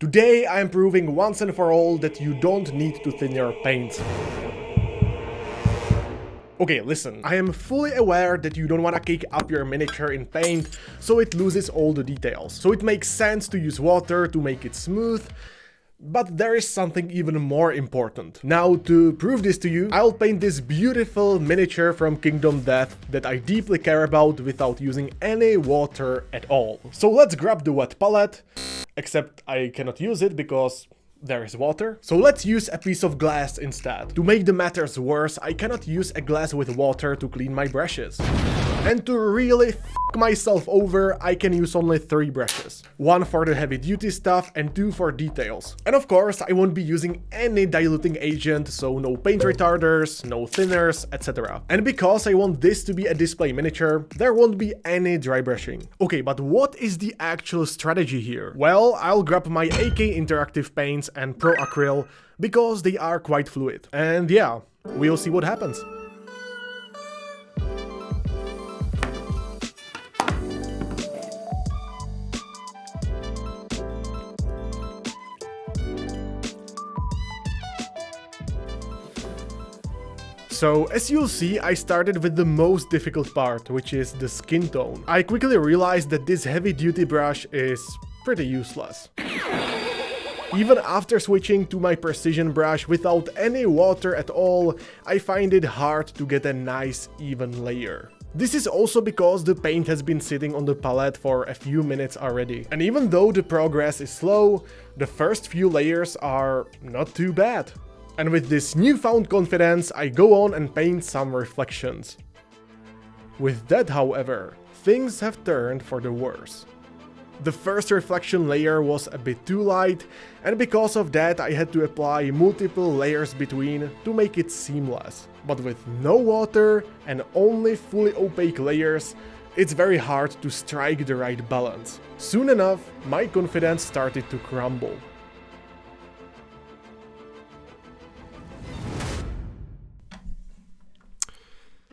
Today I am proving once and for all that you don't need to thin your paint. Okay, listen, I am fully aware that you don't want to cake up your miniature in paint so it loses all the details. So it makes sense to use water to make it smooth. But there is something even more important. Now, to prove this to you, I'll paint this beautiful miniature from Kingdom Death that I deeply care about without using any water at all. So let's grab the wet palette, except I cannot use it because there is water. So let's use a piece of glass instead. To make the matters worse, I cannot use a glass with water to clean my brushes. And to really f myself over, I can use only 3 brushes. 1 for the heavy duty stuff and 2 for details. And of course, I won't be using any diluting agent, so no paint retarders, no thinners, etc. And because I want this to be a display miniature, there won't be any dry brushing. Okay, but what is the actual strategy here? Well, I'll grab my AK Interactive paints and Pro Acryl because they are quite fluid. And yeah, we'll see what happens. So, as you'll see, I started with the most difficult part, which is the skin tone. I quickly realized that this heavy-duty brush is pretty useless. Even after switching to my precision brush without any water at all, I find it hard to get a nice, even layer. This is also because the paint has been sitting on the palette for a few minutes already. And even though the progress is slow, the first few layers are not too bad. And with this newfound confidence, I go on and paint some reflections. With that, however, things have turned for the worse. The first reflection layer was a bit too light, and because of that I had to apply multiple layers between to make it seamless. But with no water and only fully opaque layers, it's very hard to strike the right balance. Soon enough, my confidence started to crumble.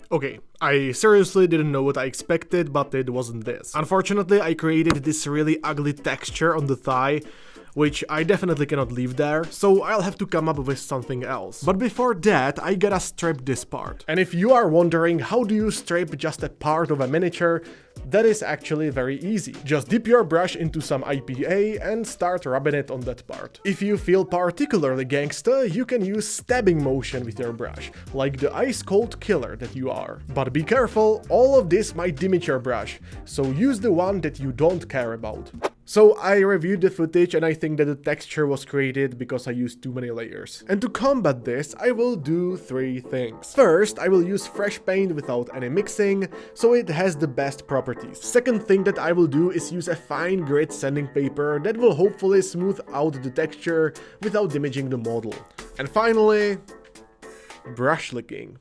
Okay, I seriously didn't know what I expected, but it wasn't this. Unfortunately, I created this really ugly texture on the thigh, which I definitely cannot leave there, so I'll have to come up with something else. But before that, I gotta strip this part. And if you are wondering how do you strip just a part of a miniature, that is actually very easy. Just dip your brush into some IPA and start rubbing it on that part. If you feel particularly gangsta, you can use stabbing motion with your brush, like the ice cold killer that you are. But be careful, all of this might damage your brush, so use the one that you don't care about. So I reviewed the footage and I think that the texture was created because I used too many layers. And to combat this, I will do 3 things. First, I will use fresh paint without any mixing, so it has the best properties. Second thing that I will do is use a fine grit sanding paper that will hopefully smooth out the texture without damaging the model. And finally, brush licking.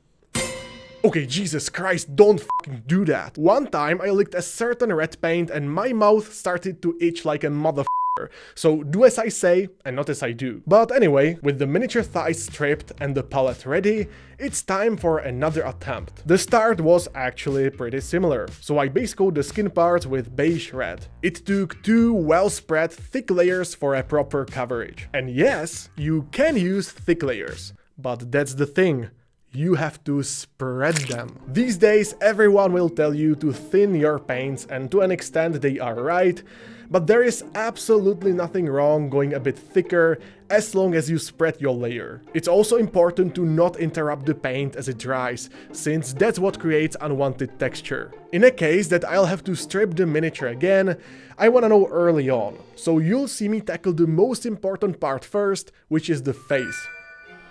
Okay, Jesus Christ, don't fucking do that. One time I licked a certain red paint and my mouth started to itch like a motherfucker. So do as I say and not as I do. But anyway, with the miniature thighs stripped and the palette ready, it's time for another attempt. The start was actually pretty similar. So I base coat the skin part with beige red. It took 2 well-spread thick layers for a proper coverage. And yes, you can use thick layers. But that's the thing. You have to spread them. These days everyone will tell you to thin your paints, and to an extent they are right, but there is absolutely nothing wrong going a bit thicker as long as you spread your layer. It's also important to not interrupt the paint as it dries, since that's what creates unwanted texture. In a case that I'll have to strip the miniature again, I wanna know early on, so you'll see me tackle the most important part first, which is the face.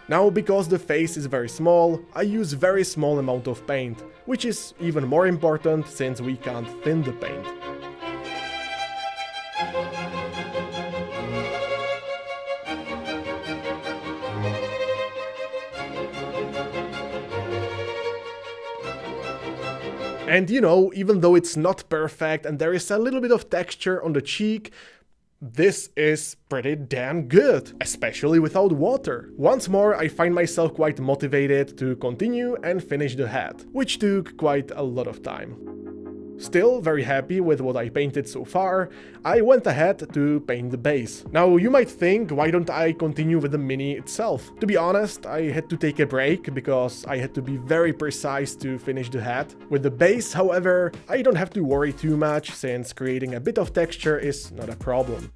Now, because the face is very small, I use very small amount of paint, which is even more important since we can't thin the paint. And you know, even though it's not perfect and there is a little bit of texture on the cheek, this is pretty damn good, especially without water. Once more, I find myself quite motivated to continue and finish the head, which took quite a lot of time. Still very happy with what I painted so far, I went ahead to paint the base. Now you might think, why don't I continue with the mini itself? To be honest, I had to take a break because I had to be very precise to finish the hat. With the base, however, I don't have to worry too much since creating a bit of texture is not a problem.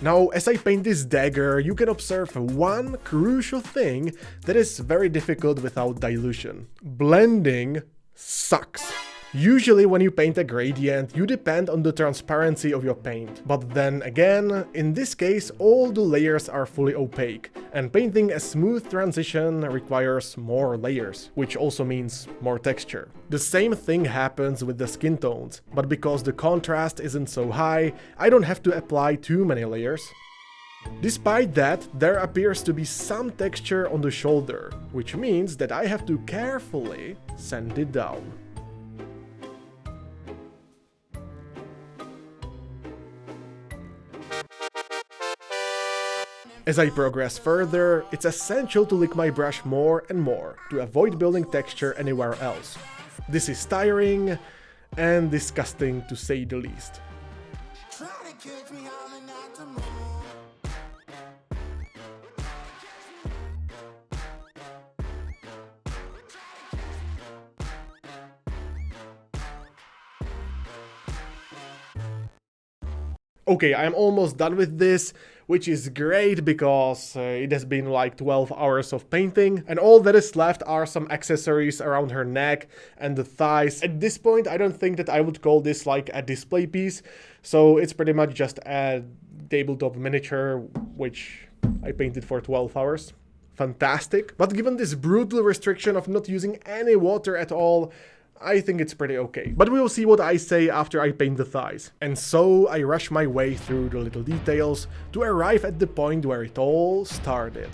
Now, as I paint this dagger, you can observe one crucial thing that is very difficult without dilution. Blending sucks. Usually when you paint a gradient, you depend on the transparency of your paint. But then again, in this case, all the layers are fully opaque, and painting a smooth transition requires more layers, which also means more texture. The same thing happens with the skin tones, but because the contrast isn't so high, I don't have to apply too many layers. Despite that, there appears to be some texture on the shoulder, which means that I have to carefully sand it down. As I progress further, it's essential to lick my brush more and more to avoid building texture anywhere else. This is tiring and disgusting to say the least. Okay, I'm almost done with this, which is great because it has been like 12 hours of painting, and all that is left are some accessories around her neck and the thighs. At this point, I don't think that I would call this like a display piece, so it's pretty much just a tabletop miniature, which I painted for 12 hours. Fantastic. But given this brutal restriction of not using any water at all, I think it's pretty okay. But we will see what I say after I paint the thighs. And so I rush my way through the little details to arrive at the point where it all started.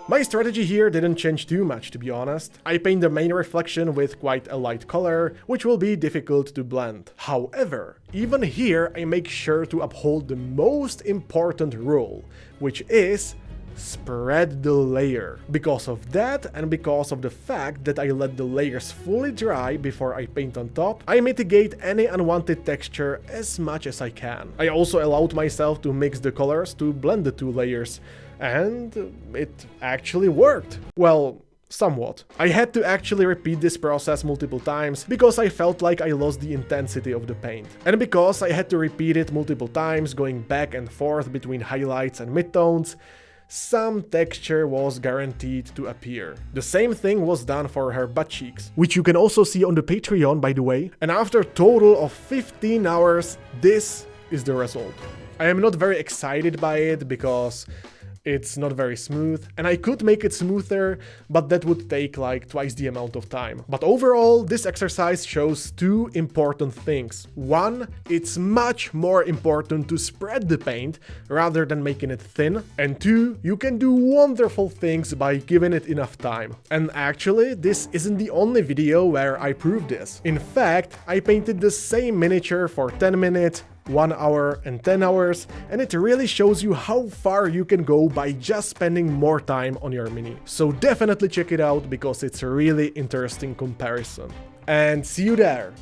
My strategy here didn't change too much, to be honest. I paint the main reflection with quite a light color, which will be difficult to blend. However, even here I make sure to uphold the most important rule, which is spread the layer. Because of that, and because of the fact that I let the layers fully dry before I paint on top, I mitigate any unwanted texture as much as I can. I also allowed myself to mix the colors to blend the two layers, and it actually worked. Well, somewhat. I had to actually repeat this process multiple times because I felt like I lost the intensity of the paint. And because I had to repeat it multiple times, going back and forth between highlights and midtones, some texture was guaranteed to appear. The same thing was done for her butt cheeks, which you can also see on the Patreon, by the way. And after a total of 15 hours, this is the result. I am not very excited by it because it's not very smooth, and I could make it smoother, but that would take like twice the amount of time. But overall, this exercise shows two important things. One, it's much more important to spread the paint rather than making it thin. And two, you can do wonderful things by giving it enough time. And actually, this isn't the only video where I prove this. In fact, I painted the same miniature for 10 minutes, 1 hour and 10 hours, and it really shows you how far you can go by just spending more time on your mini. So definitely check it out because it's a really interesting comparison. And see you there!